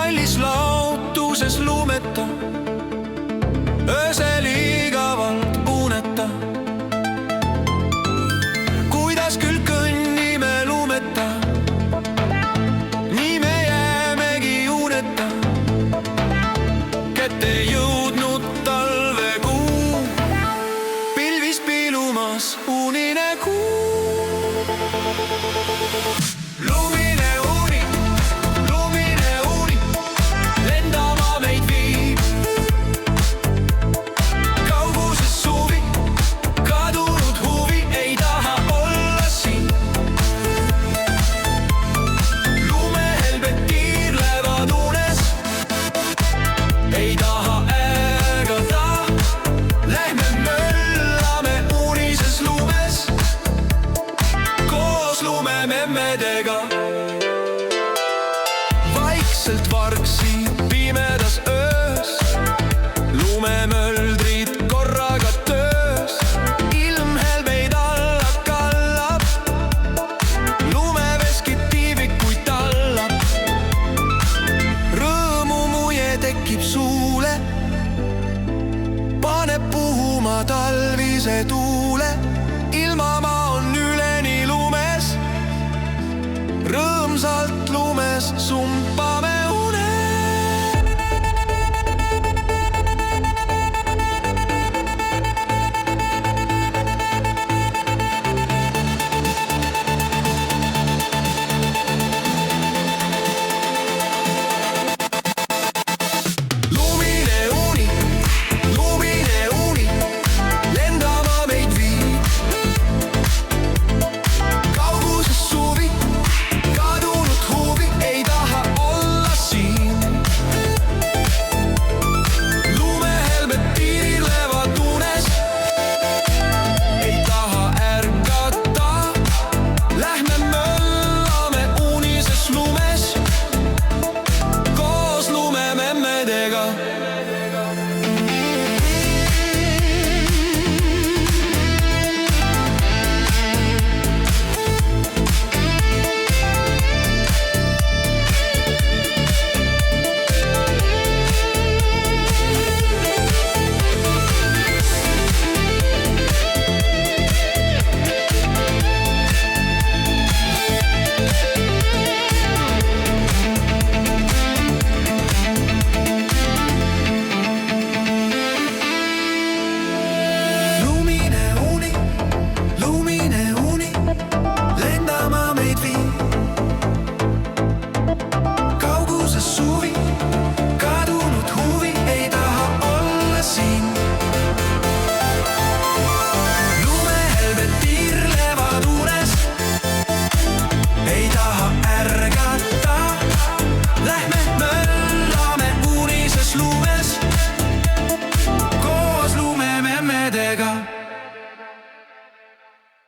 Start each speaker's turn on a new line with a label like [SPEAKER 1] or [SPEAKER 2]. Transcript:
[SPEAKER 1] kallis laotuses lumeta, öösel igavalt uneta. Kuidas küll kõnnime lumeta, nii me jäämegi uneta. Kätte jõudnud talvekuu, pilvis pilumas unine kuu. Lumine uni, lendama meid viib. Kauguses suvi, kadunud huvi, ei taha olla siin. Lumehelbed tiirlevad unes, ei taha ägada. Lähme möllame unises lumes, koos lumememmedega. Vaikselt vargsi pimedas öös, lumemöldrid korraga töös. Ilmhelbeid alla kallab, lumeveskid tiivikuid tallab. Rõõmumuie tekib suule, paneb puhuma talvise tuule.